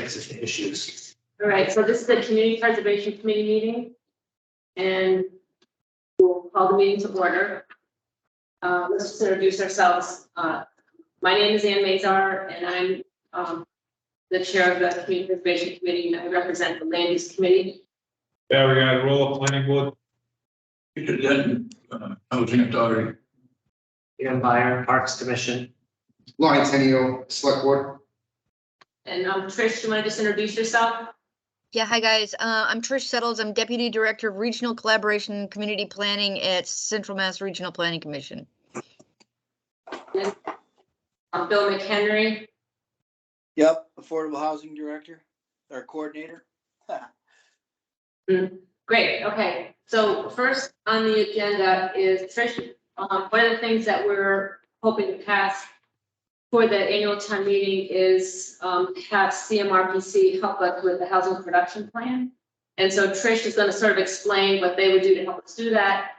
fixes the issues. All right, so this is the Community Preservation Committee meeting, and we'll call the meeting to order. Let's just introduce ourselves. My name is Ann Mazar, and I'm the chair of the Community Preservation Committee, and I represent the Land Use Committee. Yeah, we're gonna roll a planning board. Peter Denton, Housing Authority. Ian Byer, Parks Commission. Lawrence Tenio, Select Board. And Trish, you want to just introduce yourself? Yeah, hi guys. I'm Trish Settles. I'm Deputy Director of Regional Collaboration and Community Planning at Central Mass Regional Planning Commission. And I'm Bill McHenry. Yep, Affordable Housing Director or Coordinator. Great, okay. So first on the agenda is Trish. One of the things that we're hoping to pass for the annual town meeting is have CMRPC help us with the housing production plan. And so Trish is going to sort of explain what they would do to help us do that.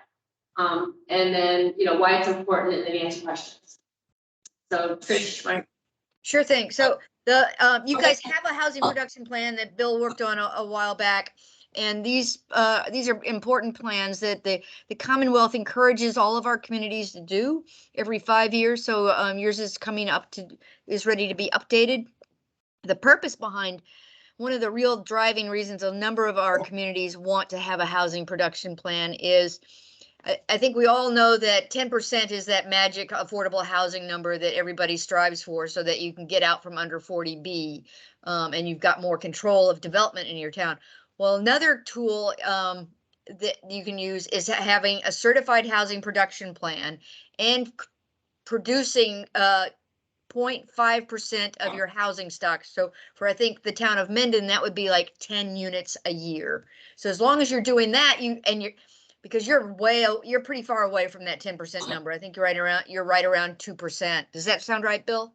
And then, why it's important, and then answer questions. So Trish, Sure thing. So you guys have a housing production plan that Bill worked on a while back. And these are important plans that the Commonwealth encourages all of our communities to do every 5 years. So yours is is ready to be updated. The purpose behind one of the real driving reasons a number of our communities want to have a housing production plan is, I think we all know that 10% is that magic affordable housing number that everybody strives for, so that you can get out from under 40B and you've got more control of development in your town. Well, another tool that you can use is having a certified housing production plan and producing 0.5% of your housing stock. So for, I think, the town of Mendon, that would be like 10 units a year. So as long as you're doing that, because you're pretty far away from that 10% number. I think you're right around 2%. Does that sound right, Bill?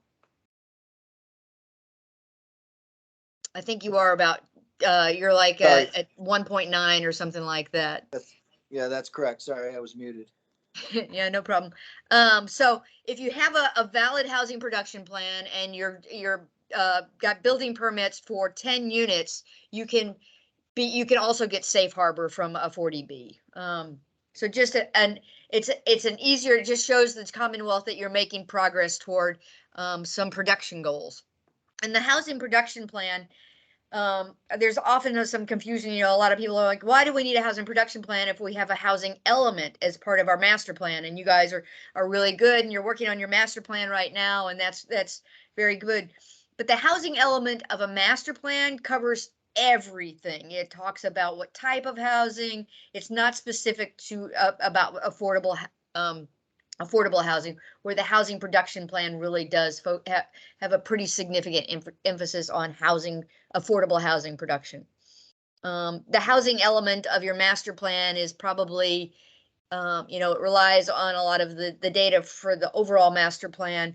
I think you are about you're like at 1.9 or something like that. Yeah, that's correct. Sorry, I was muted. Yeah, no problem. So if you have a valid housing production plan and you're got building permits for 10 units, you can also get safe harbor from a 40B. So just it's an easier, it just shows the Commonwealth that you're making progress toward some production goals. And the housing production plan, there's often some confusion. A lot of people are like, why do we need a housing production plan if we have a housing element as part of our master plan? And you guys are really good, and you're working on your master plan right now, and that's very good. But the housing element of a master plan covers everything. It talks about what type of housing. It's not specific to about affordable housing, where the housing production plan really does have a pretty significant emphasis on affordable housing production. The housing element of your master plan is probably, it relies on a lot of the data for the overall master plan.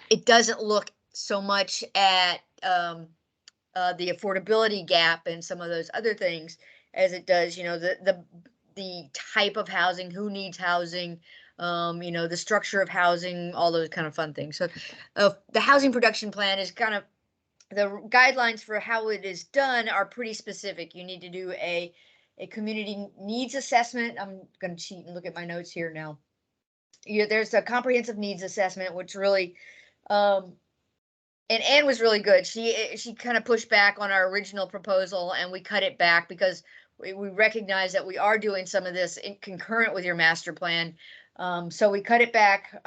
It doesn't look so much at the affordability gap and some of those other things as it does, the type of housing, who needs housing, the structure of housing, all those kind of fun things. So the housing production plan is kind of, the guidelines for how it is done are pretty specific. You need to do a community needs assessment. I'm going to cheat and look at my notes here now. There's a comprehensive needs assessment, which really, and Anne was really good. She kind of pushed back on our original proposal, and we cut it back because we recognize that we are doing some of this concurrent with your master plan. So we cut it back,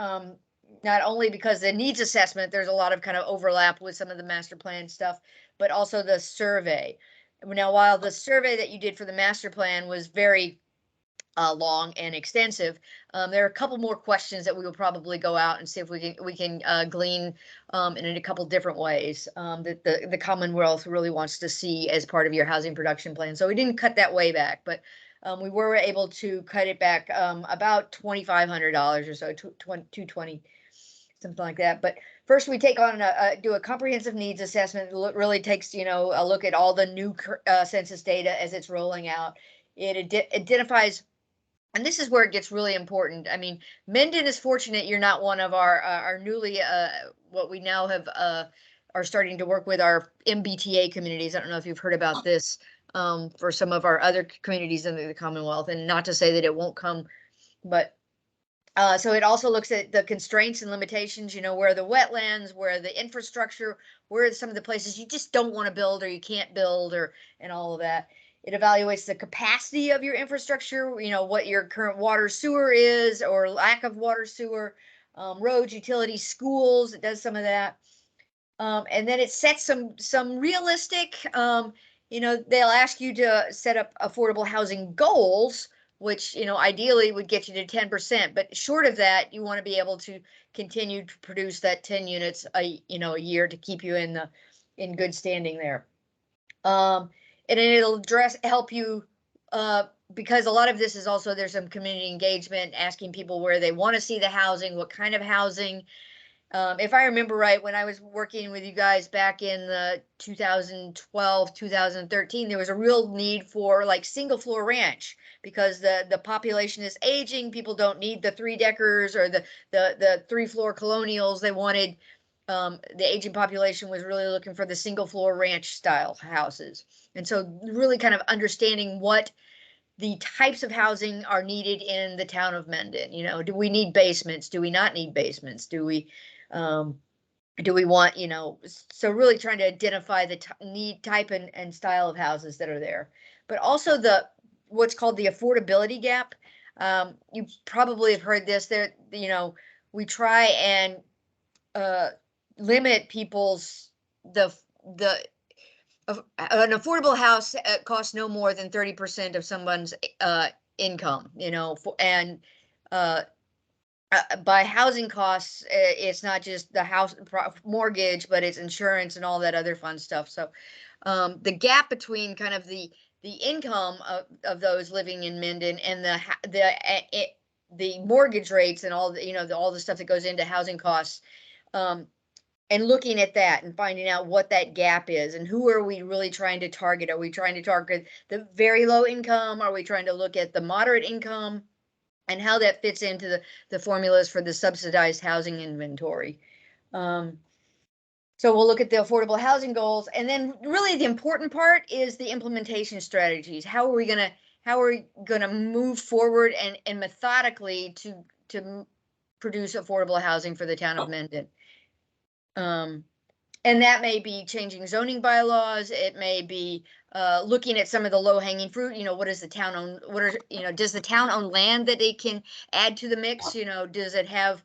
not only because the needs assessment, there's a lot of kind of overlap with some of the master plan stuff, but also the survey. Now, while the survey that you did for the master plan was very long and extensive, there are a couple more questions that we will probably go out and see if we can glean in a couple different ways that the Commonwealth really wants to see as part of your housing production plan. So we didn't cut that way back, but we were able to cut it back about $2,500 or so, $220, something like that. But first, we take on do a comprehensive needs assessment. It really takes a look at all the new census data as it's rolling out. It identifies, and this is where it gets really important. I mean, Mendon is fortunate you're not one of our newly what we now have are starting to work with our MBTA communities. I don't know if you've heard about this, for some of our other communities in the Commonwealth, and not to say that it won't come, but so it also looks at the constraints and limitations, where the wetlands, where the infrastructure, where are some of the places you just don't want to build or you can't build, and all of that. It evaluates the capacity of your infrastructure, what your current water sewer is or lack of water sewer, roads, utilities, schools. It does some of that. And then it sets some realistic, they'll ask you to set up affordable housing goals, which, ideally would get you to 10%, but short of that, you want to be able to continue to produce that 10 units a year to keep you in good standing there. And it'll help you, because a lot of this is also, there's some community engagement, asking people where they want to see the housing, what kind of housing. If I remember right, when I was working with you guys back in the 2012, 2013, there was a real need for like single floor ranch, because the population is aging. People don't need the 3-deckers or the 3-floor colonials. They wanted, the aging population was really looking for the single floor ranch style houses. And so really kind of understanding what the types of housing are needed in the town of Mendon. Do we need basements? Do we not need basements? Do we want, so really trying to identify the need type and style of houses that are there, but also what's called the affordability gap. You probably have heard this there, we try and limit people's an affordable house costs no more than 30% of someone's income, and by housing costs, it's not just the house mortgage, but it's insurance and all that other fun stuff. So the gap between kind of the income of those living in Mendon and the mortgage rates and all the all the stuff that goes into housing costs, and looking at that and finding out what that gap is and who are we really trying to target. Are we trying to target the very low income? Are we trying to look at the moderate income? And how that fits into the formulas for the subsidized housing inventory. So we'll look at the affordable housing goals, and then really the important part is the implementation strategies. How are we gonna move forward and methodically to produce affordable housing for the town of Mendon? And that may be changing zoning bylaws. It may be looking at some of the low hanging fruit. What is the town own? Does the town own land that it can add to the mix? Does it have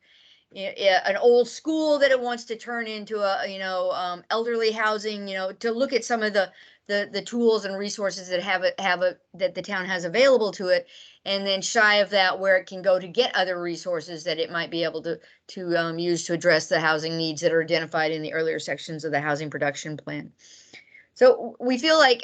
an old school that it wants to turn into a elderly housing? To look at some of the tools and resources that that the town has available to it, and then shy of that, where it can go to get other resources that it might be able to use to address the housing needs that are identified in the earlier sections of the housing production plan. So we feel like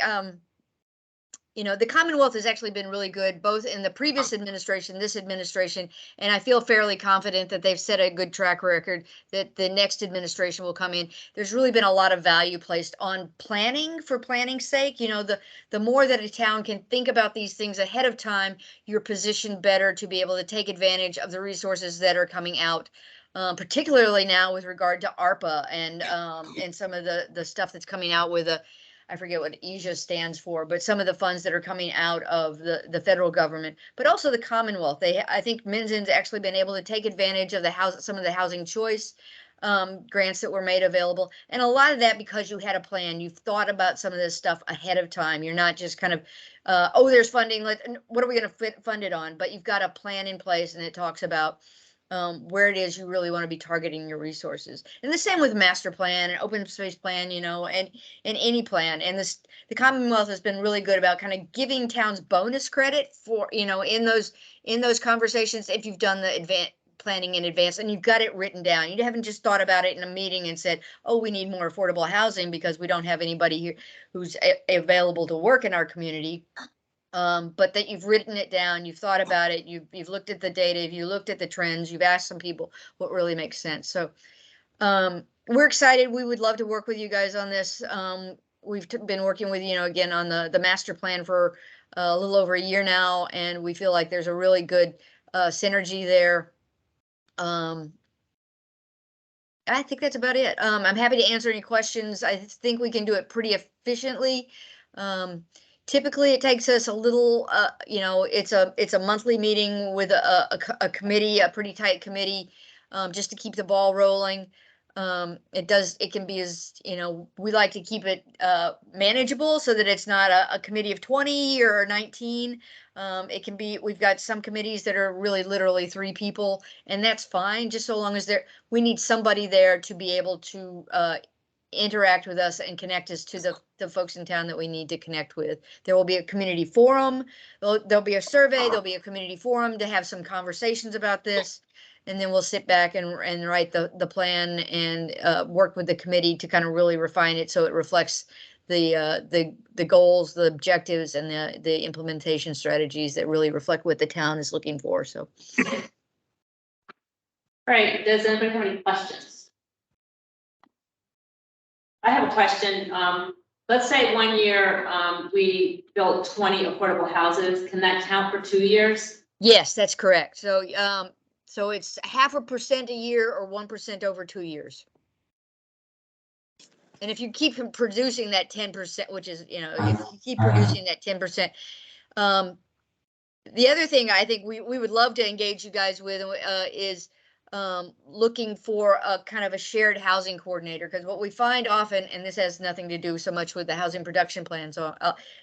the Commonwealth has actually been really good, both in the previous administration, this administration, and I feel fairly confident that they've set a good track record that the next administration will come in. There's really been a lot of value placed on planning for planning's sake. The more that a town can think about these things ahead of time, you're positioned better to be able to take advantage of the resources that are coming out. Particularly now with regard to ARPA and some of the stuff that's coming out with I forget what EJA stands for, but some of the funds that are coming out of the federal government, but also the Commonwealth. I think Mendon's actually been able to take advantage of some of the housing choice grants that were made available. And a lot of that because you had a plan. You've thought about some of this stuff ahead of time. You're not just kind of, there's funding, what are we going to fund it on? But you've got a plan in place, and it talks about where it is you really want to be targeting your resources. And the same with master plan and open space plan, and any plan. And the Commonwealth has been really good about kind of giving towns bonus credit for, in those conversations, if you've done the planning in advance and you've got it written down. You haven't just thought about it in a meeting and said, oh, we need more affordable housing because we don't have anybody here who's available to work in our community. But that you've written it down, you've thought about it, you've looked at the data, you looked at the trends, you've asked some people what really makes sense. So we're excited. We would love to work with you guys on this. We've been working with, again, on the master plan for a little over a year now, and we feel like there's a really good synergy there. I think that's about it. I'm happy to answer any questions. I think we can do it pretty efficiently. Typically it takes us a little, you know, it's a monthly meeting with a committee, a pretty tight committee, just to keep the ball rolling. It can be as, you know, we like to keep it, manageable so that it's not a committee of 20 or 19. It can be, we've got some committees that are really literally 3 people, and that's fine, just so long as we need somebody there to be able to, interact with us and connect us to the folks in town that we need to connect with. There will be a community forum, there'll be a survey, there'll be a community forum to have some conversations about this. And then we'll sit back and write the plan and work with the committee to kind of really refine it so it reflects the goals, the objectives, and the implementation strategies that really reflect what the town is looking for. So, All right, does anybody have any questions? I have a question. Let's say one year we built 20 affordable houses. Can that count for 2 years? yes, that's correct. So, so it's 0.5% a year or 1% over 2 years. And if you keep producing that 10%, which is, you know, if you keep producing that 10%, the other thing I think we would love to engage you guys with is looking for a kind of a shared housing coordinator, because what we find often, and this has nothing to do so much with the housing production plan, so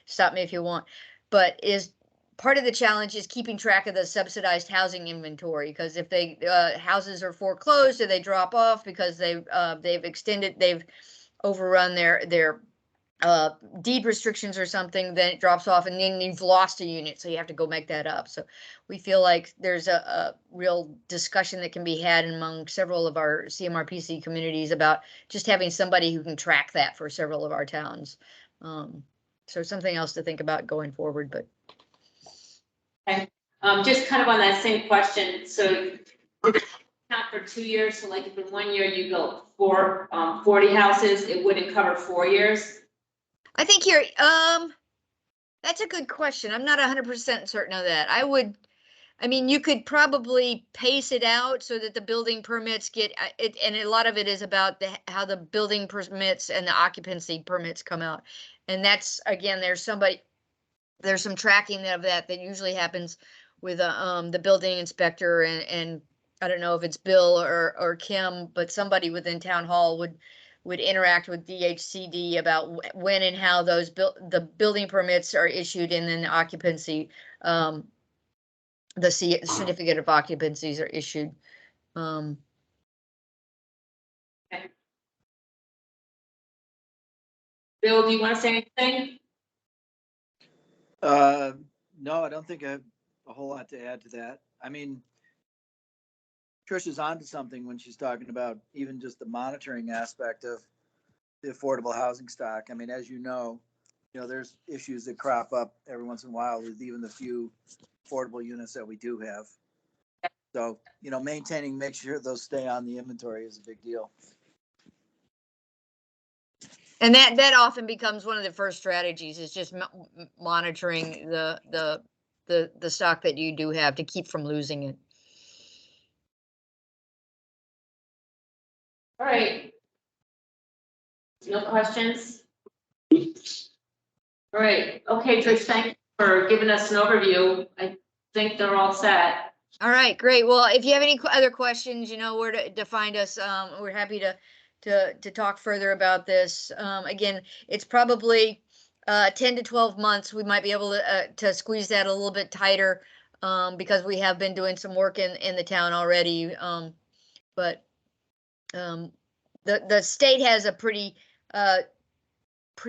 stop me if you want, but is part of the challenge is keeping track of the subsidized housing inventory, because if they houses are foreclosed or they drop off because they've overrun their deed restrictions or something, then it drops off and then you've lost a unit, so you have to go make that up. So we feel like there's a real discussion that can be had among several of our CMRPC communities about just having somebody who can track that for several of our towns. So something else to think about going forward. But Okay. Just kind of on that same question, so count for 2 years, so like if in 1 year you built 40 houses, it wouldn't cover 4 years? I think here, that's a good question. I'm not 100% certain of that. I mean, you could probably pace it out so that the building permits get it, and a lot of it is about how the building permits and the occupancy permits come out. And that's, again, there's some tracking of that usually happens with the building inspector, and I don't know if it's Bill or Kim, but somebody within town hall would interact with DHCD about when and how the building permits are issued, and then the occupancy, the certificate of occupancies are issued. Okay. Bill, do you want to say anything? No, I don't think I have a whole lot to add to that. I mean, Trish is onto something when she's talking about even just the monitoring aspect of the affordable housing stock. I mean, as you know, there's issues that crop up every once in a while with even the few affordable units that we do have. So, maintaining, make sure those stay on the inventory is a big deal. And that often becomes one of the first strategies, is just monitoring the stock that you do have to keep from losing it. All right. No questions? All right. Okay, Trish, thank you for giving us an overview. I think they're all set. All right, great. Well, if you have any other questions, you know where to find us. We're happy to talk further about this. Again, it's probably 10 to 12 months. We might be able to squeeze that a little bit tighter, because we have been doing some work in the town already. But the state has a pretty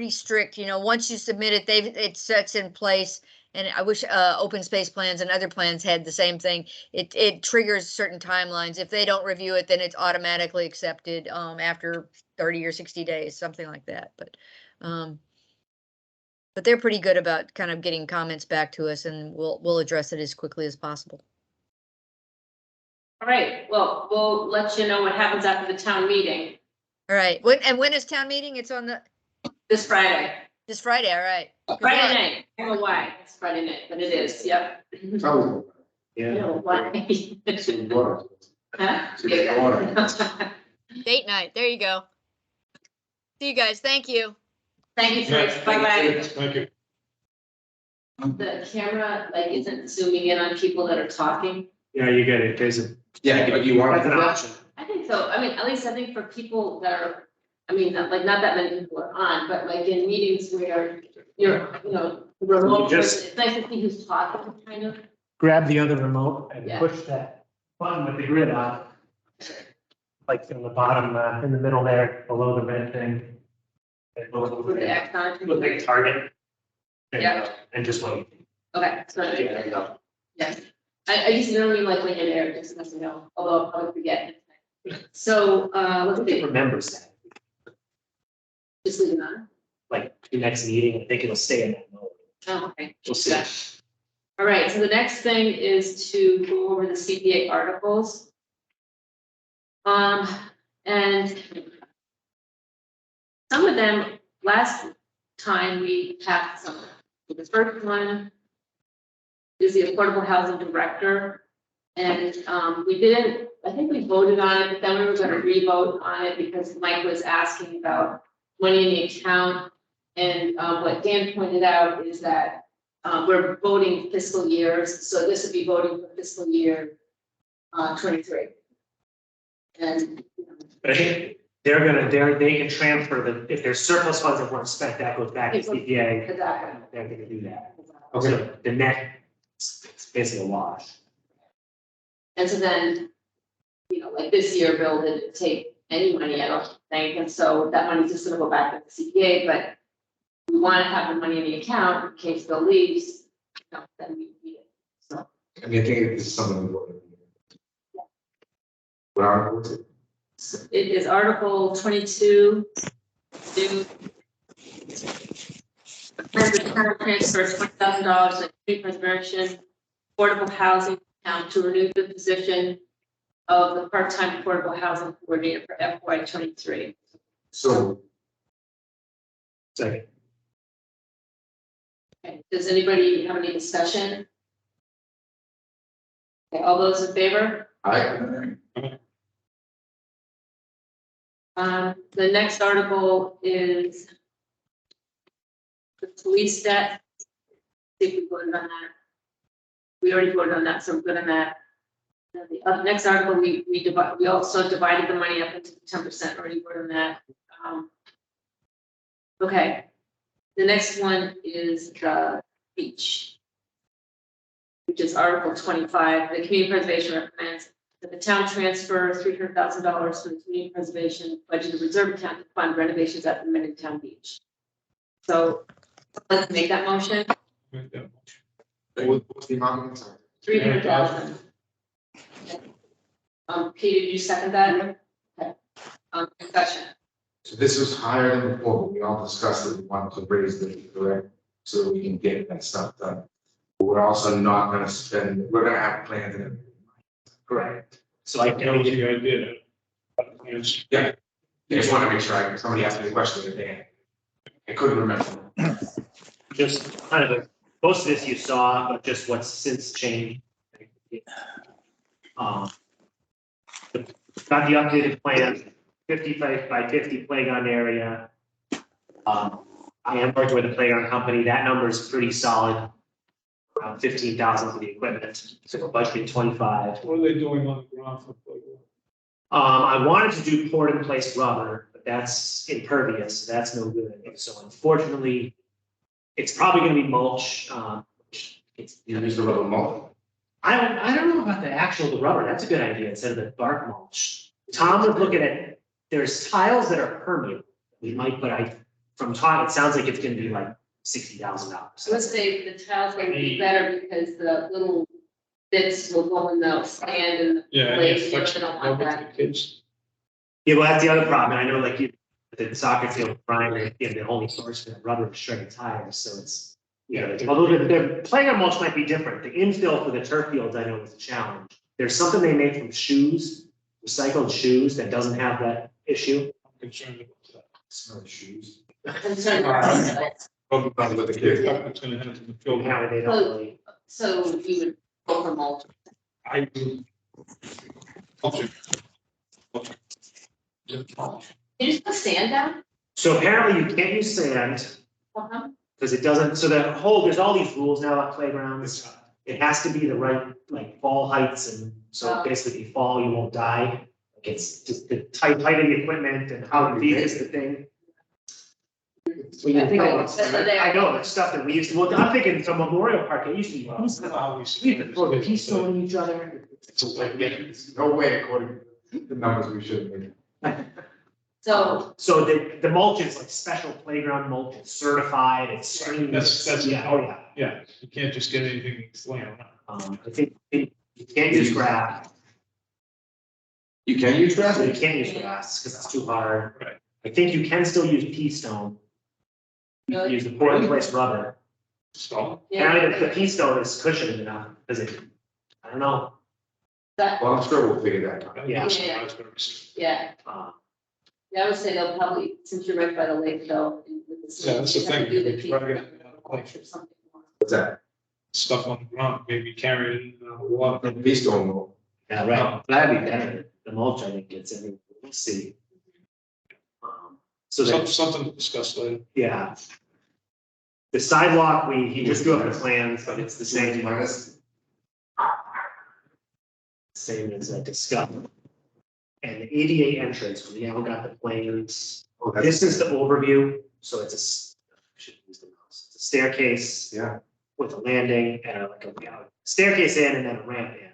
strict, once you submit it, it sets in place. And I wish open space plans and other plans had the same thing. It triggers certain timelines. If they don't review it, then it's automatically accepted after 30 or 60 days, something like that. But they're pretty good about kind of getting comments back to us, and we'll address it as quickly as possible. All right. Well, we'll let you know what happens after the town meeting. All right. When is town meeting? It's on This Friday. this Friday. All right. Good Friday luck. night. I don't know why it's Friday night, but it is. Yep. Tell I don't know why. me. Huh? Water. Date night. There you go. See you guys. Thank you. Thank you, Trish. Bye-bye. Thank you. The camera, like, isn't zooming in on people that are talking. Yeah, you get it, there's a, Yeah, but you want that's to an do that? option. I think so. I mean, at least I think for people that are, I mean, like, not that many people are on, but like in meetings where you're, remote Just- person, it's nice to see who's talking, kind of. Grab the other remote and Yeah. push that button with the grid on. Like in the bottom, in the middle there, below the red thing. And With the X on. Look like target. And, Yeah. And just wait. Okay, so, Yeah, there you go. yes. I just don't mean like when you're there, just because you know, although I'll probably forget. So, let's It see, remembers that, just leave it on. like the next meeting, I think it'll stay in that mode. Oh, okay. We'll see. Yeah. All right, so the next thing is to go over the CPA articles. And some of them, last time we passed some. The first one is the Affordable Housing Director. And we didn't, I think we voted on it, but then we were gonna re-vote on it because Mike was asking about money in the account. And what Dan pointed out is that we're voting fiscal years, so this would be voting for fiscal year 23. And, But I think they can transfer the, if there's surplus funds that weren't spent, that goes back to CPA, exactly. they're gonna do that. So the net, it's basically a wash. And so then, like this year, Bill didn't take any money, I don't think, and so that money's just gonna go back to the CPA, but we wanna have the money in the account in case Bill leaves, then we need it, so. I mean, I think it's something. What article is it? It is Article 22, new. Plan the town transfer $20,000 to community preservation, affordable housing account to renew the position of the part-time affordable housing coordinator for FY 23. So, Second. Okay, does anybody have any discussion? Okay, all those in favor? The next article is the police debt. See if we voted on that. We already voted on that, so we're good on that. And the next article, we also divided the money up into 10%, already voted on that. Okay, the next one is the beach, which is Article 25. The community preservation recommends that the town transfer $300,000 from the community preservation budget reserve account to fund renovations at the Middletown Beach. So let's make that motion. what's the amount? Sorry. 300,000. Peter, did you second that? Okay. Discussion. So this was higher than before, but we all discussed that we wanted to raise the correct, so that we can get that stuff done. But we're also not gonna spend, we're gonna have plans and everything. Correct. So I That was can, the idea. Yes. I just want to make sure somebody asked me a question today. I couldn't remember. just kind of, most of this you saw, but just what's since changed. Got the updated plan, 55 by 50 playground area. I am working with a playground company, that number is pretty solid. Around 15,000 for the equipment, so we're budgeting 25. What are they doing on the ground for playground? I wanted to do port in place rubber, but that's impervious, so that's no good. So unfortunately, it's probably gonna be mulch. It's, You use the rubber mulch. I don't know about the actual rubber, that's a good idea, instead of the bark mulch. Tom was looking at, there's tiles that are permeable. We might, but from Tom, it sounds like it's gonna be like $60,000. So let's say the tiles will be better because the little bits will go in the sand and the Yeah, and blades, it's you flexible, don't want with that. the kids. Yeah, well, that's the other problem. I know like you, the soccer field, Brian, the only source for rubber is shredded tires, so it's, although the playground mulch might be different. The infill for the turf fields, I know is a challenge. There's something they make from shoes, recycled shoes that doesn't have that issue. I'm concerned about that. Smell the shoes. Concerned about it. Probably with the kids. It's gonna happen in the field. How they don't really. So you would go for mulch. I do. Okay. You just put sand down? So apparently you can't use sand, Uh-huh. because it doesn't, so there's all these rules now at playgrounds. It has to be the right, like, fall heights, and so Oh. basically if you fall, you won't die. Like, it's just the height of the equipment and how deep is the thing. Well, you think, Right, that's what they are. I know, it's stuff that we used to, well, I'm thinking some Memorial Park, it used to be, we used to throw the pea stone at each other. No way, according to the numbers we should have made. So, So the mulch is like special playground mulch, it's certified, it's screened. That's- Yeah, oh yeah. Yeah, you can't just get anything laying around. I think you can't use grass, You can use grass? you can't use grass because it's too hard. Right. I think you can still use pea stone. You can use the pour in place rubber. So, Apparently the pea stone is cushioned enough, because it, I don't know. that, Well, I'm sure we'll figure that out. Yeah. yeah, uh, yeah, I would say they'll probably, since you're right by the lake, though. Yeah, that's the thing. Do the You try to get it or something more. What's that? stuff on the ground, maybe carry it in the water. The beast don't know. Yeah, right, that'd be better, the mulch, I think, gets everything, we'll see. So that, Something to discuss later. yeah. The sidewalk, he just drew up the plans, but it's the same, Minus, same as discussed. And the ADA entrance, we haven't got the plans. oh, that's, This is the overview, so it's should use the mouse. It's a staircase yeah, with a landing and staircase in and then a ramp in.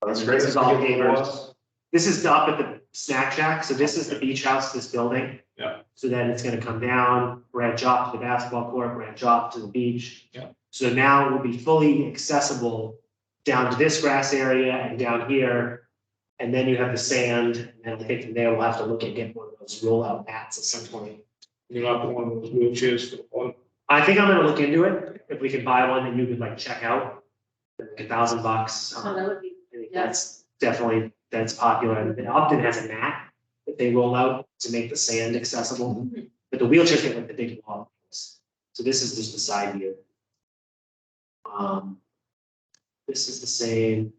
that's great. This is all pavers. This is up at the snack shack, so this is the beach house, this building. Yeah. So then it's gonna come down, branch off to the basketball court, branch off to the beach. Yeah. So now it will be fully accessible down to this grass area and down here. And then you have the sand, and I think from there we'll have to look at getting one of those rollout mats at some point. You're not one of those wheelchairs for the water. I think I'm gonna look into it, if we can buy one that you could like check out, like $1,000. Oh, that would be, I think yeah. that's definitely, that's popular, and Upton has a mat that they roll out to make the sand accessible, Mhm. but the wheelchairs get like the big wall. So this is just the side view. This is the same.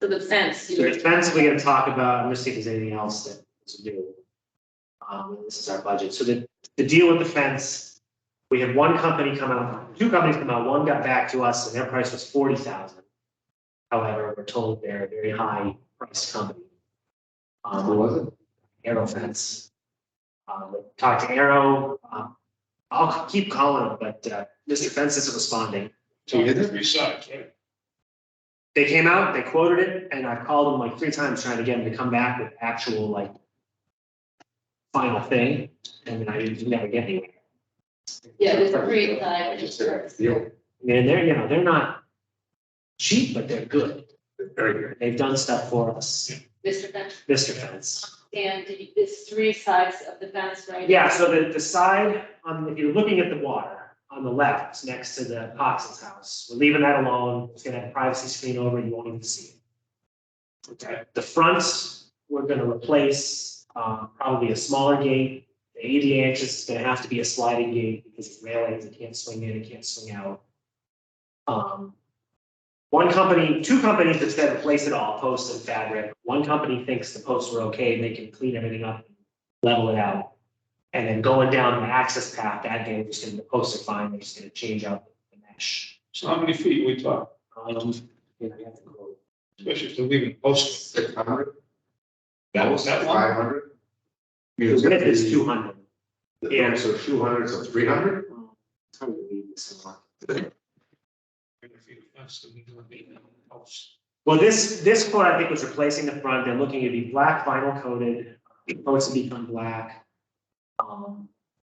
So the fence. So the fence we're gonna talk about, I'm gonna see if there's anything else that to do. This is our budget, so the deal with the fence, we had one company come out, two companies come out, one got back to us and their price was 40,000. However, we're told they're a very high priced company. Who was it? Arrow Fence. Talked to Arrow, I'll keep calling him, but Mr. Fence isn't responding. So you have 3 sides, right? They came out, they quoted it, and I called them like 3 times trying to get them to come back with actual like final thing, and then I didn't never get anywhere. Yeah, there's a green side. Just said, yeah, I mean, they're not cheap, but they're good. very good. They've done stuff for us, Mr. Fence. Mr. Fence. And there's 3 sides of the fence, right? Yeah, so the side, if you're looking at the water, on the left, it's next to the Cox's house. We're leaving that alone. It's gonna have a privacy screen over, you won't even see it. Okay, the fronts, we're gonna replace, probably a smaller gate. The ADA entrance is gonna have to be a sliding gate because it's railings, it can't swing in, it can't swing out. Two companies have said replace it all, posts and fabric. One company thinks the posts are okay, and they can clean everything up, level it out. And then going down the access path, that day, we're just gonna, the posts are fine, they're just gonna change out the mesh. So how many feet we talk, You have to go. especially if they're leaving post? 600? That was that long? 500? The width is 200. Yeah, so 200, so 300? It's hard to read this one. Well, this quote, I think, was replacing the front. They're looking to be black vinyl coated, supposed to become black.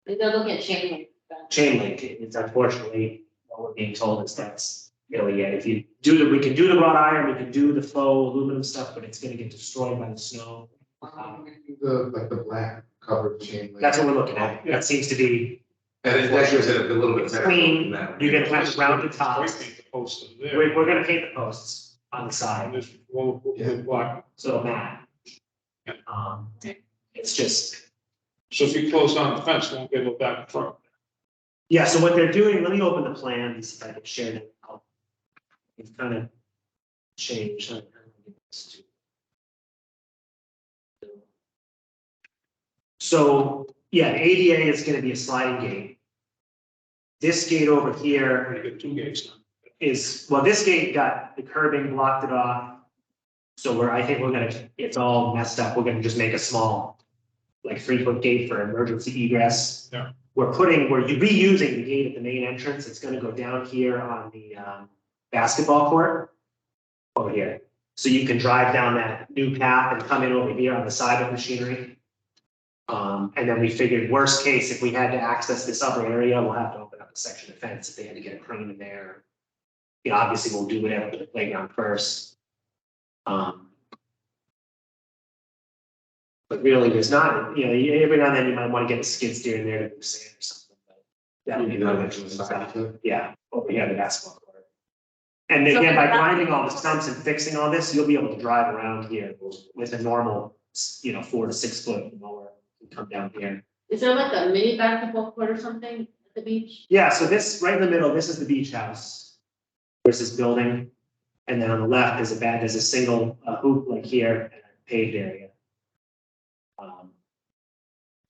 They're looking at chain link. Chain link, it's unfortunately, what we're being told is that's really it. If you we can do the wrought iron, we can do the faux aluminum stuff, but it's gonna get destroyed by the snow. Like the black covered chain link. That's what we're looking at. That seems to be, And that gives it a little bit better. Clean. than that. you're gonna have rounded tops. The posts in there. We're gonna paint the posts on the side, And this will block. so it'll matte. Yeah. It's just, So if you close down the fence, it won't be able to back in front. yeah, so what they're doing, let me open the plan, and see if I can share it. It's kind of changed. So, yeah, the ADA is gonna be a sliding gate. This gate over here You got two gates now. is, well, this gate got the curbing blocked it off. So I think we're gonna, it's all messed up. We're gonna just make a small, like 3-foot gate for emergency egress. Yeah. We're reusing the gate at the main entrance. It's gonna go down here on the, basketball court. Over here. So you can drive down that new path and come in over here on the side of machinery. And then we figured worst case, if we had to access this other area, we'll have to open up a section of fence if they had to get a crane in there. You know, obviously we'll do whatever for the playground first. But really, there's not, you know, every now and then you might want to get a skid steer in there to do sand or something. But that would be the yeah, over here, the basketball court. And again, by grinding all the stumps and fixing all this, you'll be able to drive around here with a normal, 4 to 6 foot mower and come down here. Is there like a mini basketball court or something at the beach? Yeah, so this, right in the middle, this is the beach house. There's this building, and then on the left is there's a single hoop like here, and a paved area.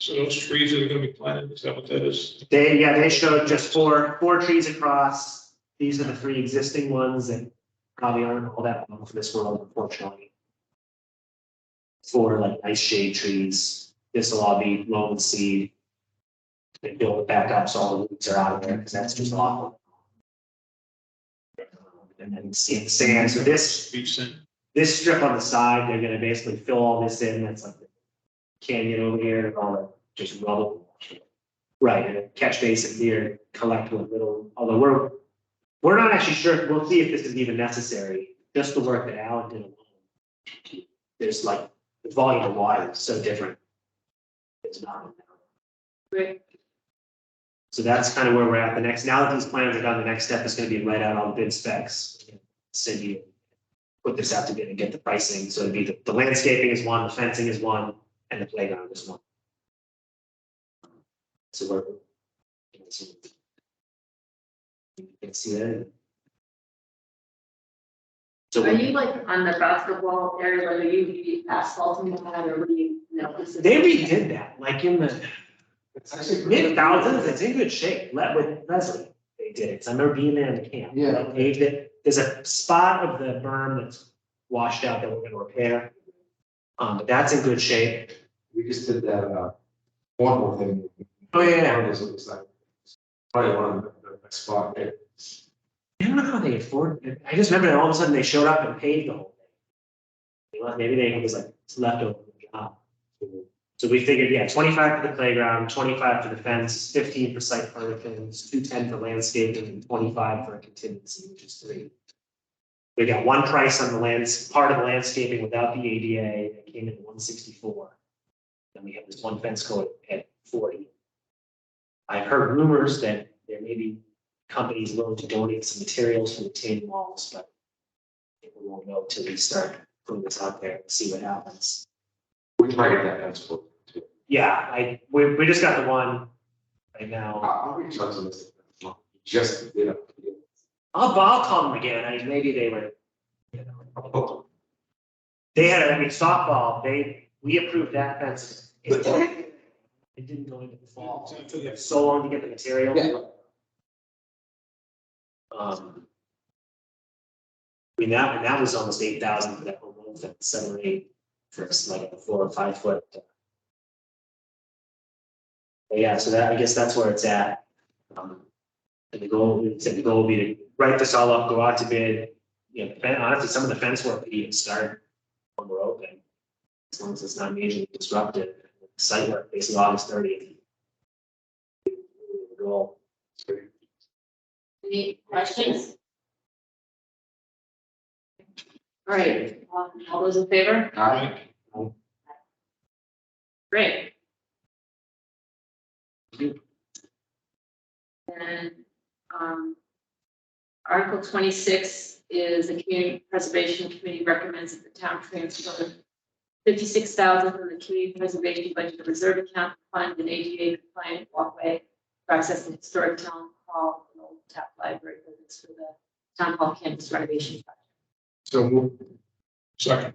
So those trees that are gonna be planted, is that what that is? They showed just four trees across. These are the 3 existing ones that probably aren't all that long for this world, unfortunately. 4 like nice shade trees. This will all be loam and seed. They build it back up so all the roots are out of there, because that's just awful. And then sand, so Beach sand. this strip on the side, they're gonna basically fill all this in, that's like the canyon over here, and all the just rubble. Right, and a catch basin here, collect with little, although we're not actually sure, we'll see if this is even necessary, just the work that Alan did alone. There's like, the volume of water is so different. It's not. Great. So that's kind of where we're at. Now that these plans are done, the next step is gonna be to write out all the bid specs. Cindy, put this out to bid and get the pricing. So it'd be the landscaping is one, the fencing is one, and the playground is one. So we're. You can see that. So Are you like on the basketball area, like are you asphalting that or what do you know? This is- they redid that, like in the mid-thousands, it's in good shape. With Leslie, they did it. 'Cause I remember being there in the camp. Yeah. They paved it. There's a spot of the berm that's washed out that we're gonna repair. But that's in good shape. We just did that, one thing. Oh, yeah. It looks like probably one of the best spot there. I don't know how they afford it. I just remember that all of a sudden they showed up and paved the whole thing. Maybe it was like it's leftover job. So we figured, yeah, 25 for the playground, 25 for the fence, 15 for site furnishings, 210 for landscaping, and 25 for a contingency, which is 3. We got one price on the part of the landscaping without the ADA that came in at 164. Then we have this one fence coat at 40. I've heard rumors that there may be companies willing to donate some materials for retaining walls, but I think we won't know until we start putting this out there and see what happens. We tried that fence book too. Yeah, we just got the one right now. I'll reach out to this. Just, you know. I'll call them again. Maybe they were, they had, softball, we approved that fence. It didn't go into the fall. It took so long to get the material. Yeah. That was almost 8,000 for that whole one, 7 or 8 for like a 4 or 5 foot. But yeah, so I guess that's where it's at. And the goal will be to write this all up, go out to bid. Honestly, some of the fence work we even start when we're open, as long as it's not majorly disrupted. Site work basically August 30th. The goal. Any questions? All right, all those in favor? Great. And, Article 26 is the Community Preservation Committee recommends that the town transfer 56,000 from the Community Preservation Budget Reserve Account to fund an ADA compliant walkway for access to historic town hall and old tap library buildings for the town hall campus renovation project. So Second.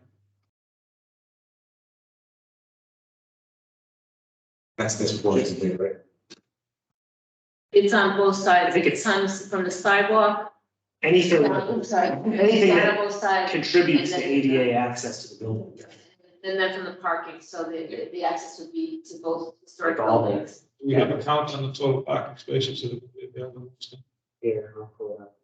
That's this point, right? It's on both sides. I think It's on from the sidewalk. Anything I'm sorry. Anything It's that on both sides. contributes to And then- ADA access to the building. And then from the parking, so the access would be to both historic Like all of it. buildings. We have a count on the total parking spaces that are available. Here, I'll pull it up.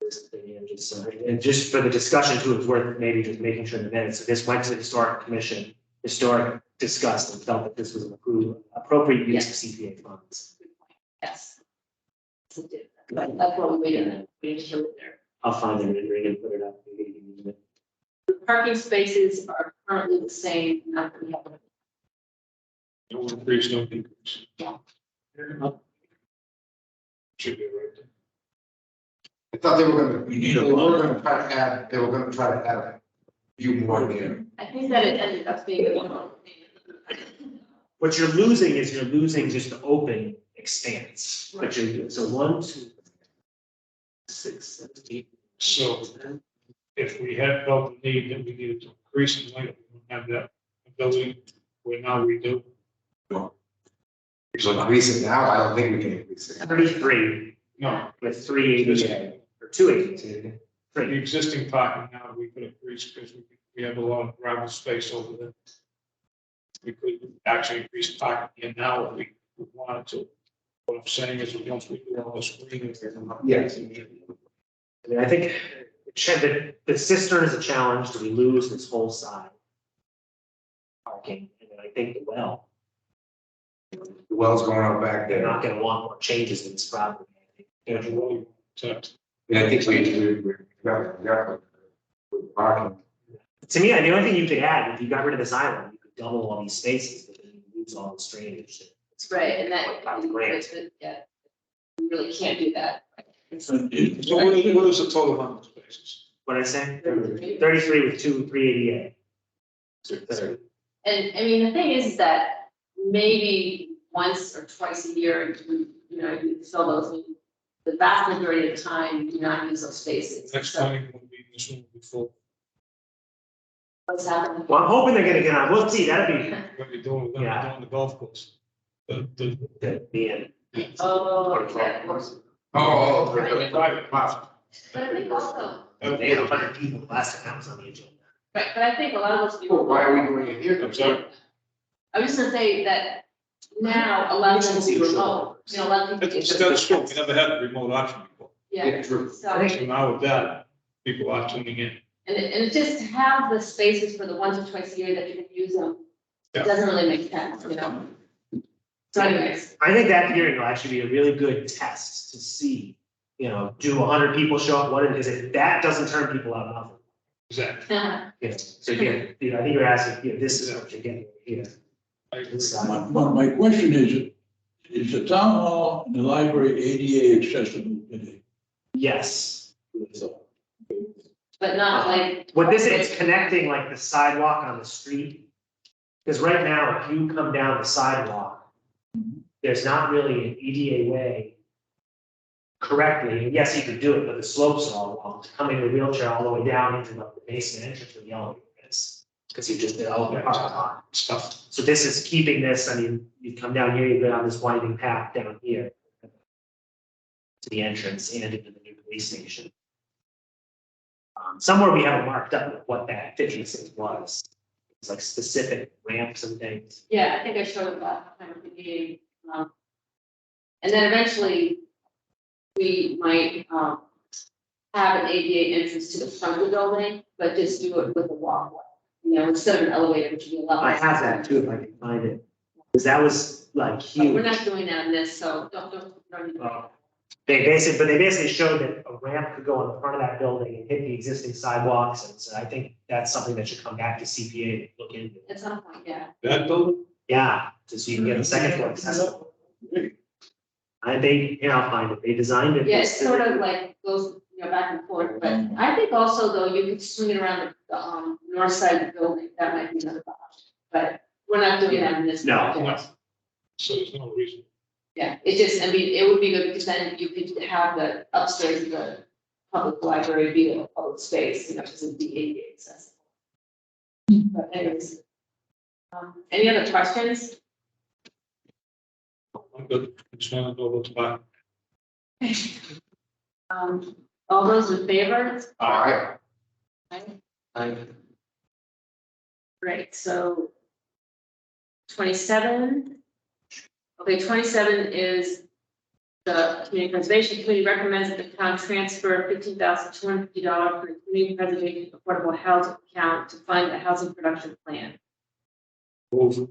There's the thing, and just, and just for the discussion too, it's worth maybe just making sure in the minutes, so this went to the historic commission, historic discussed and felt that this was an appropriate use of CPA funds. Yes. But that's what we waited, we didn't show it there. I'll find the rendering and put it up. The parking spaces are currently the same, not that we have. No increase, no decrease. Yeah. Should be right there. I thought they were gonna, We need they a were lot. gonna try to add, they were gonna try to add a few more there. I think that it ended up being. What you're losing is you're losing just the open expanse, but you're, so 1, 2, 6, 7, 8. So if we had felt the need that we needed to increase in length, we don't have that ability, where now we do. So increase it now, I don't think we can increase it. 33 No, with 3 ADA, or 2 ADA, the 3. existing parking now, we could increase because we have a lot of gravel space over there. We could actually increase parking here now if we wanted to. What I'm saying is, once we do all this screening. Yes. I mean, I think the cistern is a challenge. Do we lose this whole side? Parking, and then I think the well, The well's going out back they're there. not gonna want more changes in this property. I think. That's really protect. And I think we're with parking. To me, the only thing you could add, if you got rid of this island, you could double all these spaces, but then you lose all this drainage. Right, and that, Grant. yeah, we really can't do that. So what is the total number of spaces? What did I say? 33. 33 with 2, 3 ADA. So 30. And I mean, the thing is that maybe once or twice a year, you fill those, the vast majority of the time, you do not use those spaces. Next So time will be this one before. what's happening? Well, I'm hoping they're gonna get on, we'll see, that'd be When we're doing the golf course. The the end. Oh, okay. Oh, private park. But I think also, They had 100 people last time I was on the agenda. right, but I think a lot of those people. why are we doing it here? I'm sorry. I was just gonna say that now a lot of them will be remote, a lot of people. It's status quo. We never had a remote option before. Yeah, True. so. So now with that, people are tuning in. And just to have the spaces for the once or twice a year that you can use them, Yeah. it doesn't really make sense, So anyways, I think that hearing will actually be a really good test to see, do 100 people show up, what is it, that doesn't turn people out of nothing. Exactly. So again, I think you're asking, this is what you're getting here. I agree. This My, side. my question is the town hall and the library ADA accessible today? Yes. but not like. What this is, it's connecting like the sidewalk on the street. Because right now, if you come down the sidewalk, there's not really an EDA way correctly, and yes, you could do it, but the slopes are all wrong, to come in a wheelchair all the way down into the basement entrance where the elevator is. Because you just did all the parking lot. Stuff. So this is keeping this, I mean, you come down here, you go down this winding path down here to the entrance and into the new police station. Somewhere we have it marked up what that 56 was. It's like specific ramps and things. Yeah, I think I showed it last time at the meeting. And then eventually, we might, have an ADA entrance to the front of the building, but just do it with a walkway. Instead of an elevator, which would be a lot. I have that too, if I can find it. Because that was like But we're huge. not doing that on this, so don't. They basically showed that a ramp could go on the front of that building and hit the existing sidewalks. And so I think that's something that should come back to CPA to look into. At some point, yeah. That building? Yeah, so you can get the second floor accessible. I'll find it. They designed it. Yeah, it's sort of like goes, back and forth, but I think also though, you could swing it around the, north side of the building, that might be another option. But we're not doing that in this. No. project. So there's no reason. Yeah, it just, I mean, it would be good because then you could have the upstairs of the public library be a public space, because it'd be ADA accessible. But anyways, Any other questions? I'm good. I just want to know what's about. All those in favor? All right. Great, so 27. Okay, 27 is the Community Preservation Committee recommends that the town transfer $15,250 for the Community Preservation Affordable Housing account to fund a housing production plan. Move.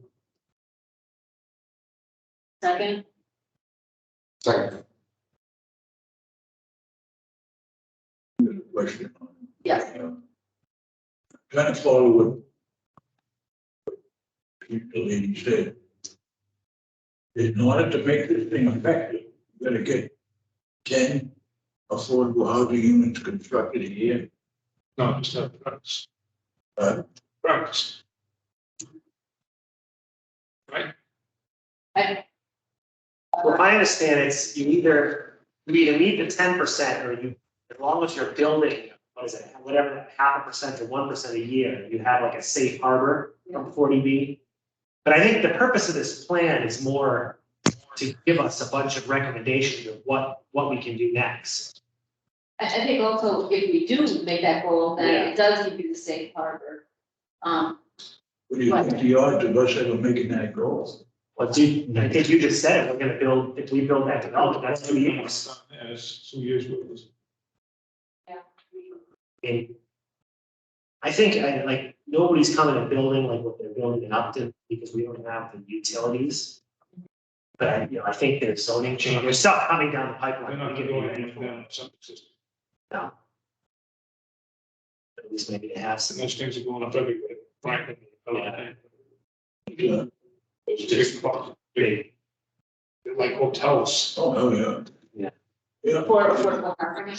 Second, Second. Question. yes. Kind of follow what the lady said. In order to make this thing effective, you gotta get 10 affordable housing units constructed a year. No, just have practice. Practice. Right? Well, if I understand, it's you either meet the 10% or you, as long as you're building, what is it, whatever, 0.5% to 1% a year, you have like a safe harbor from 40B. But I think the purpose of this plan is more to give us a bunch of recommendations of what we can do next. I think also if we do make that goal, then Yeah. it does give you the safe harbor. What do you think the odds of us ever making that goal? Well, I think you just said it, we're gonna build, if we build that development, that's 2 years. Yeah, it's 2 years worth of. And I think, like, nobody's coming and building like what they're building in Upton because we don't have the utilities. But I think there's zoning change, there's stuff coming down the They're pipeline. not we can going be ready anything for. down on septic system. No. But at least maybe they have And some. those things are going up everywhere, frankly. Yeah. It's just cost. Big. They're like hotels. Oh, yeah. Yeah. Yeah. For affordable housing?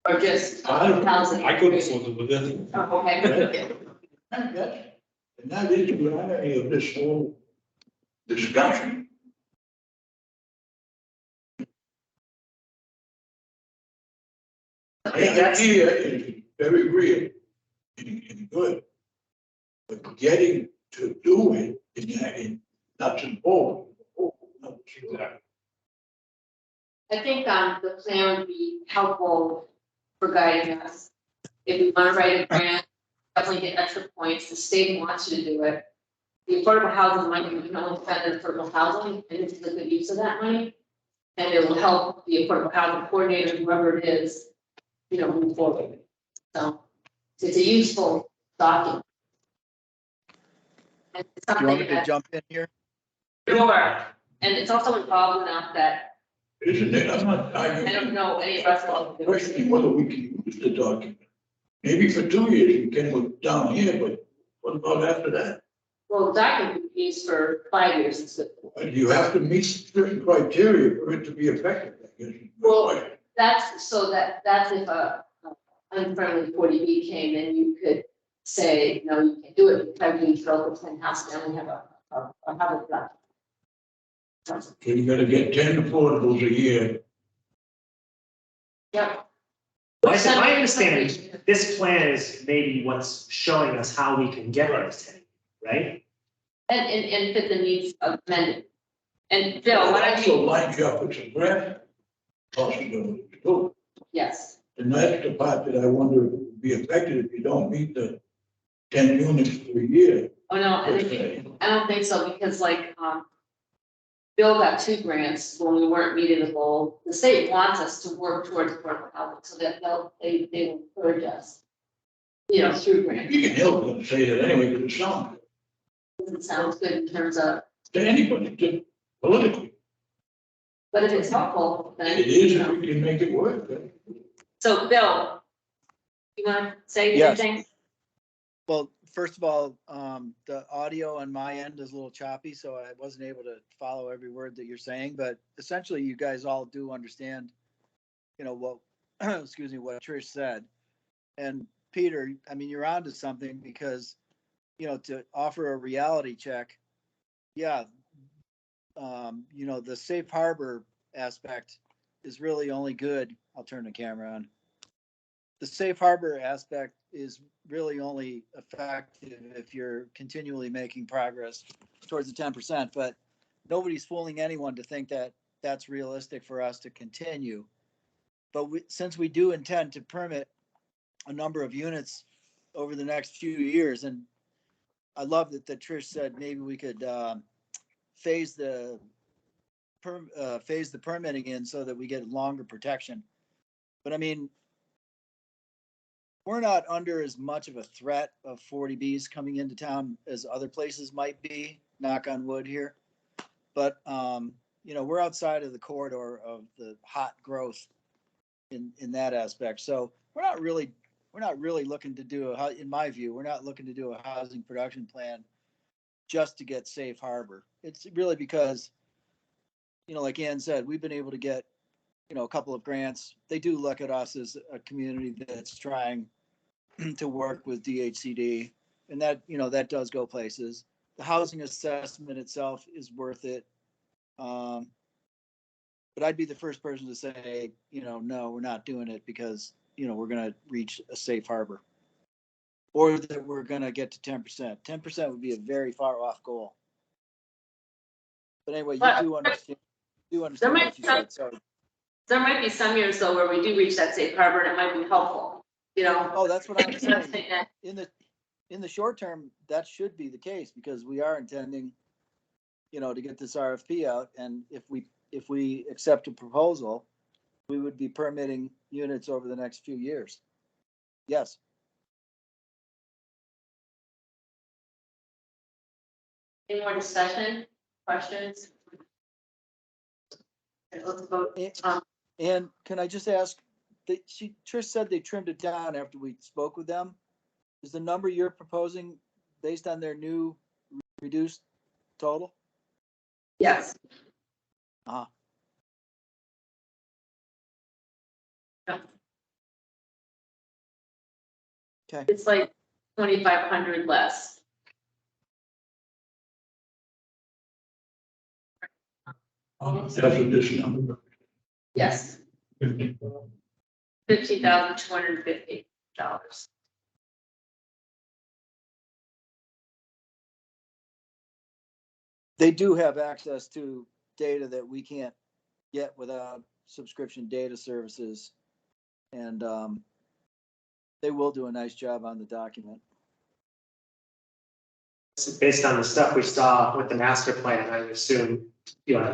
Or just I- housing? I couldn't afford them with it. Oh, okay. And that is the irony of this whole discussion. I The think that's, idea is very real and good. But getting to do it in nuts and bolts. I think the plan would be helpful for guiding us. If we want to write a grant, definitely get extra points. The state wants you to do it. The affordable housing money, we can only spend in affordable housing, and this is a good use of that money. And it will help the affordable housing coordinator, whoever it is, move forward. So it's a useful document. And it's You want something me to that, jump in here? sure, and it's also involved enough that Isn't it? I'm not I arguing. don't know any of us. I'm questioning whether we can use the document. Maybe for 2 years we can look down here, but what about after that? Well, the document would be used for 5 years instead. You have to meet certain criteria for it to be effective, I guess. Well, that's if a unfriendly 40B came, then you could say, no, you can't do it, because we built the 10 house, now we have a housing block. So you gotta get 10 affordables a year. Yep. my understanding, this plan is maybe what's showing us how we can get those 10, right? And fit the needs of amendment. And Bill, what I Also mean, lines you up with some grant possibilities too. yes, And that's the part that I wonder if it would be effective if you don't meet the 10 units per year. oh no, I don't think so, because Bill got 2 grants when we weren't meeting the goal. The state wants us to work towards affordable housing, so that they will encourage us, through grants. You can help them say that anyway, because it sounds It sounds good in terms of, to anybody, to politically. but if it's helpful, then. It is if we can make it work. So Bill, you want to say Yes. anything? Well, first of all, the audio on my end is a little choppy, so I wasn't able to follow every word that you're saying, but essentially you guys all do understand, what, excuse me, what Trish said. And Peter, I mean, you're onto something because, to offer a reality check, yeah, the safe harbor aspect is really only good. I'll turn the camera on. the safe harbor aspect is really only effective if you're continually making progress towards the 10%, but nobody's fooling anyone to think that that's realistic for us to continue. But since we do intend to permit a number of units over the next few years, and I love that Trish said maybe we could phase the permitting in so that we get longer protection. But I mean, we're not under as much of a threat of 40Bs coming into town as other places might be, knock on wood here. But, we're outside of the corridor of the hot growth in that aspect. So we're not really looking to do in my view, we're not looking to do a housing production plan just to get safe harbor. It's really because, like Ann said, we've been able to get, a couple of grants. They do look at us as a community that's trying to work with DHCD, and that does go places. The housing assessment itself is worth it. But I'd be the first person to say, no, we're not doing it because, we're going to reach a safe harbor, or that we're going to get to 10%. 10% would be a very far off goal. But anyway, you do understand what you said. So there might be some years though where we do reach that safe harbor and it might be helpful, Oh, that's what I'm saying. In the short term, that should be the case because we are intending, to get this RFP out. And if we accept a proposal, we would be permitting units over the next few years. Yes. Any more discussion, questions? Okay, let's vote. And can I just ask, Trish said they trimmed it down after we spoke with them. Is the number you're proposing based on their new reduced total? Yes. Uh-huh. Yeah. Okay. It's like 2,500 less. That's additional. Yes. $50,250. They do have access to data that we can't get without subscription data services. And they will do a nice job on the document. Based on the stuff we saw with the master plan, I would assume,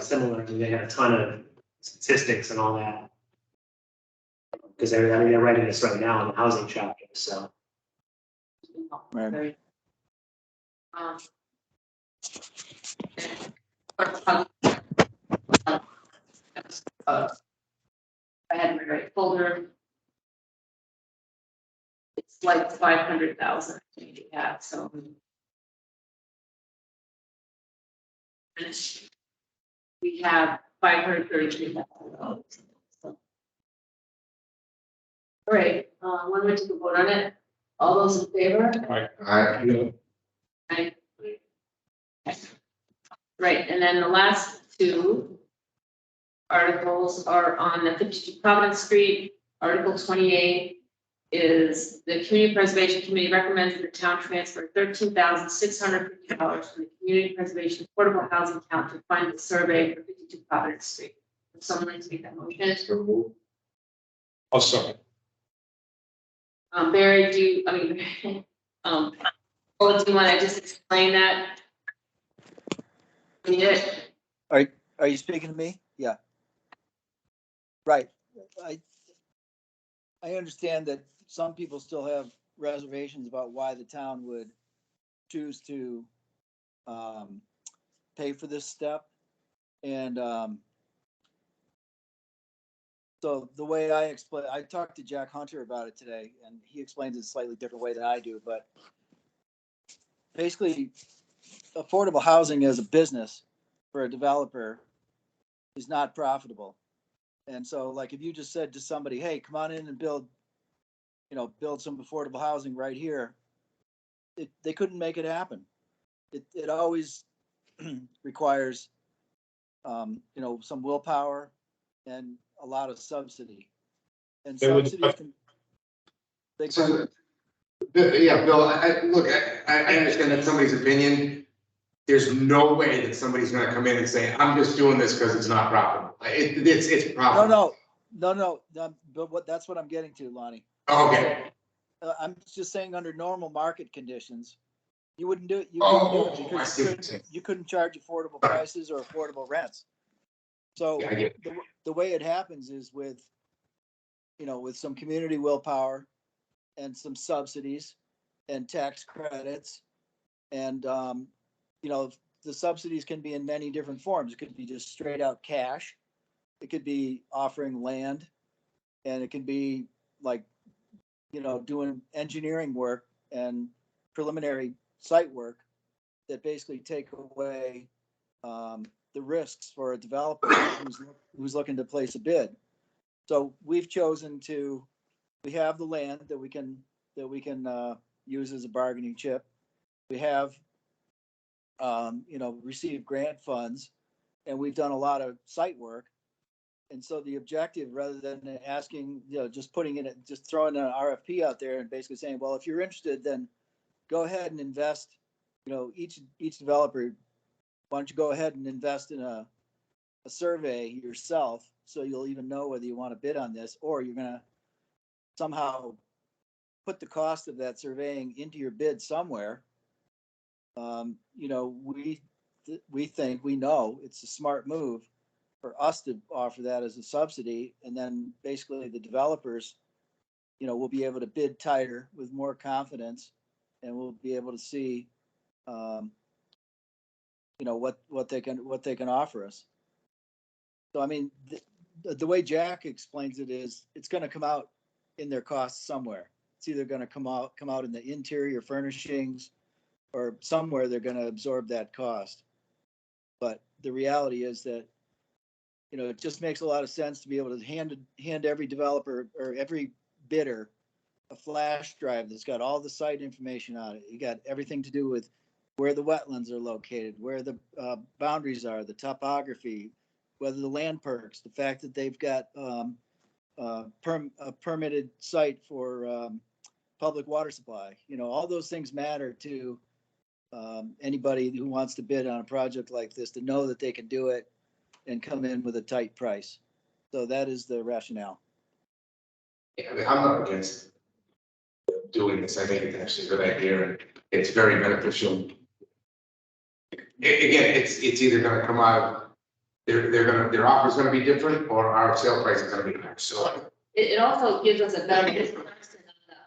similar, they had a ton of statistics and all that. Because they're writing this right now in the housing chapter, so. Right. I had my right folder. It's like 500,000 you have, so. We have $533,000. All right, when we take a vote on it, all those in favor? I, Right, and then the last two articles are on the 52 Providence Street. Article 28 is the Community Preservation Committee recommends that the town transfer $13,650 from the Community Preservation Affordable Housing Account to fund the survey for 52 Providence Street. Would someone like to make that motion? I'll second. Barry, do you want to just explain that? Need it? Are you speaking to me? Yeah. Right. I understand that some people still have reservations about why the town would choose to pay for this step. And so the way I talked to Jack Hunter about it today, and he explains it a slightly different way than I do, but basically affordable housing as a business for a developer is not profitable. And so like if you just said to somebody, hey, come on in and build some affordable housing right here, they couldn't make it happen. It always requires some willpower and a lot of subsidy. And They would- subsidies can, They So, yeah, Bill, look, I understand that somebody's opinion. There's no way that somebody's gonna come in and say, I'm just doing this because it's not profitable. It's No, profitable. but that's what I'm getting to, Lonnie. Okay. I'm just saying under normal market conditions, you wouldn't do it, you Oh, couldn't do it I because see what you're saying. you couldn't charge affordable prices or affordable rents. So Yeah, I get the way it happens is with, with some community willpower and some subsidies and tax credits. And, the subsidies can be in many different forms. It could be just straight out cash. It could be offering land, and it can be like, doing engineering work and preliminary site work that basically take away the risks for a developer who's looking to place a bid. So we've chosen we have the land that we can use as a bargaining chip. We have, received grant funds, and we've done a lot of site work. And so the objective, rather than asking, just just throwing an RFP out there and basically saying, well, if you're interested, then go ahead and invest, each developer, why don't you go ahead and invest in a survey yourself, so you'll even know whether you want to bid on this, or you're going to somehow put the cost of that surveying into your bid somewhere. We think, we know it's a smart move for us to offer that as a subsidy, and then basically the developers, will be able to bid tighter with more confidence, and we'll be able to see, what they can offer us. So, I mean, the way Jack explains it is, it's going to come out in their costs somewhere. It's either going to come out in the interior furnishings, or somewhere they're going to absorb that cost. But the reality is that, it just makes a lot of sense to be able to hand every developer or every bidder a flash drive that's got all the site information on it. You got everything to do with where the wetlands are located, where the boundaries are, the topography, whether the land perks, the fact that they've got a permitted site for public water supply. All those things matter to anybody who wants to bid on a project like this, to know that they can do it and come in with a tight price. So that is the rationale. Yeah, I mean, I'm not against doing this. I think it's actually a good idea, and it's very beneficial. Again, it's either gonna come out, their offer's gonna be different, or our sale price is gonna be higher, so. It also gives us a better comparison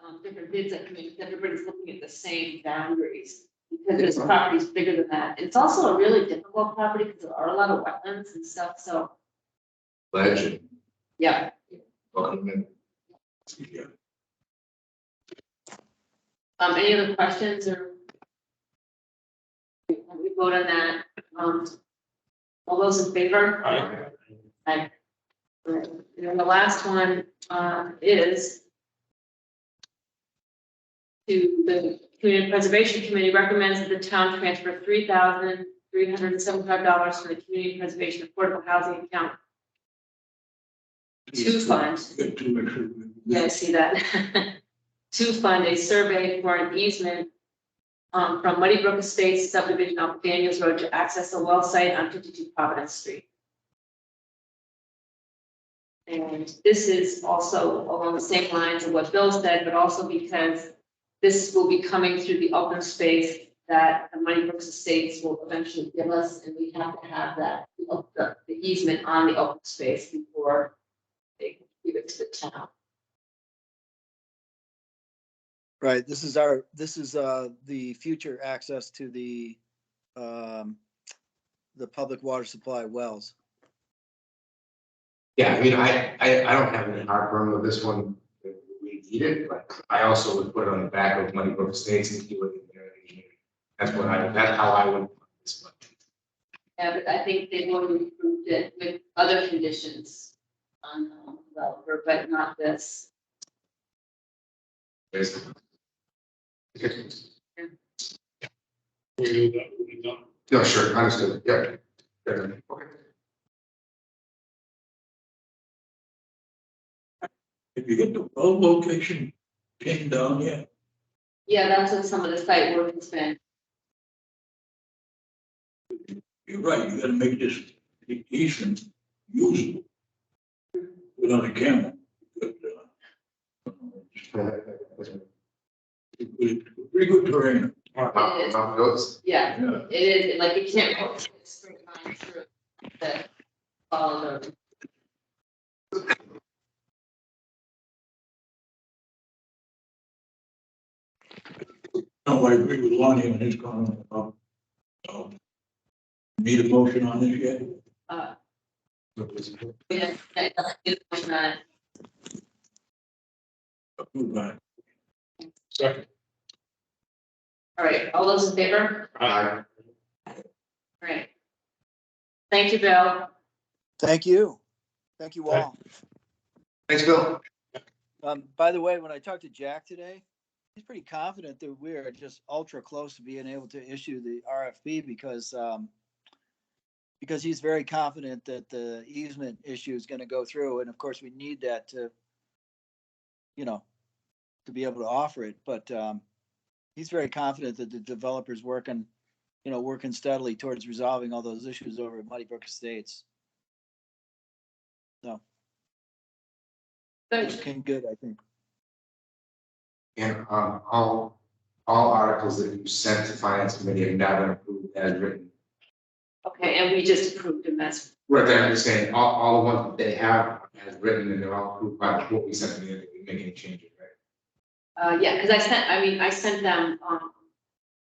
of the different bids that come in, because everybody's looking at the same boundaries. Because this property is bigger than that. It's also a really difficult property because there are a lot of wetlands and stuff, so, Legend. yeah. Welcome in. Yeah. Any other questions, or? We vote on that, all those in favor? Aye. Aye. Right. And then the last one, is to the Community Preservation Committee recommends that the town transfer $3,375 from the Community Preservation Affordable Housing Account to fund. Got two extra. Yeah, I see that. To fund a survey for an easement from Muddy Brook Estates subdivision off Daniels Road to access the well site on 52 Providence Street. And this is also along the same lines of what Bill said, but also because this will be coming through the open space that the Muddy Brook Estates will eventually give us, and we have to have that, the easement on the open space before they give it to the town. Right. This is the future access to the public water supply wells. Yeah, I mean, I don't have any heartburn with this one, if we need it, but I also would put it on the back of Muddy Brook Estates and keep it in there. That's how I would. This one. Yeah, but I think they've already approved it with other conditions on the developer, but not this. Basically. Okay. We do that, we don't. No, sure, understood, yeah. Yeah, okay. If you get the well location Pinned down here. Yeah, that's what some of the site work has been. You're right, you gotta make this easement usable. Put on a camera. But, pretty good terrain. Mount Goats. Yeah, Yeah. it is, like, you can't go straight line through the, follow the. No, I agree with Lonnie on his comment about, need a motion on this yet? Yeah, Approve that. Second. all right, all those in favor? Aye. Great. Thank you, Bill. Thank you. Thank you all. Thanks, Bill. By the way, when I talked to Jack today, he's pretty confident that we are just ultra close to being able to issue the RFP because he's very confident that the easement issue is gonna go through, and of course, we need that to, you know, to be able to offer it, but, he's very confident that the developer's working steadily towards resolving all those issues over at Muddy Brook Estates. So, it's Good. looking good, I think. And all articles that you sent to finance committee have now been approved as written. Okay, and we just approved them as, Right there, I'm just saying, all the ones that they have as written, and they're all approved by what we sent to them, we make any changes, right? yeah, because I sent them,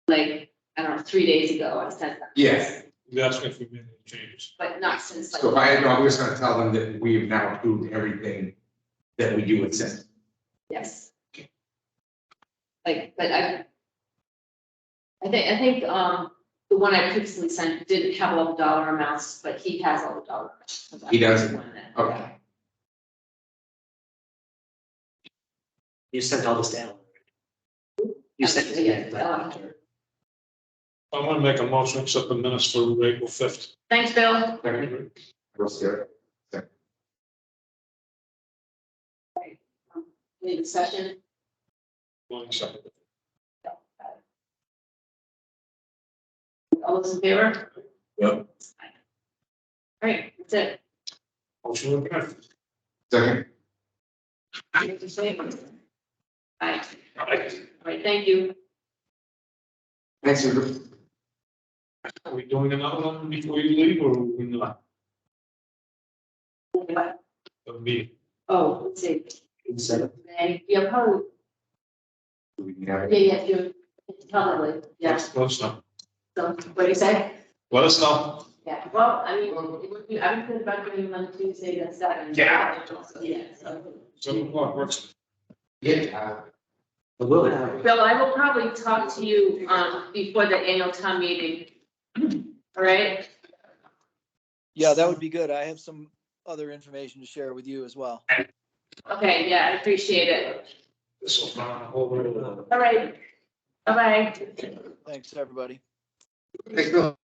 like, I don't know, 3 days ago, I sent them. Yes. That's if we made any changes. But not since like. So if I'm just gonna tell them that we've now approved everything that we do with system. Yes. Like, but I think, the one I previously sent didn't have all the dollar amounts, but he has all the dollar amounts. So that's He does? the one that- Okay. You sent all this down. You sent it Yeah, again. after. I'm gonna make a motion to accept the minutes for April 5th. Thanks, Bill. Real scared. Need a session. One second. All those in favor? Yep. All right, that's it. Motion to adjourn. Second. Thank you, Sam. All right, All right. all right, thank you. Thanks, Andrew. Are we doing another one before you leave, or are we not? The meeting. Oh, let's see. Instead. Yeah, probably, Do we have yeah, it? you probably, yeah. Let us know. So, what do you say? Let us know. Yeah, well, I mean, it would be, I would think about doing on Tuesday, that's that. Yeah. Yeah, so. 7 o'clock works. Yeah. But we'll have. Bill, I will probably talk to you, before the annual town meeting. All right? Yeah, that would be good. I have some other information to share with you as well. Okay, yeah, I appreciate it. This will find over. All right. Bye-bye. Thanks, everybody. Thanks, Bill.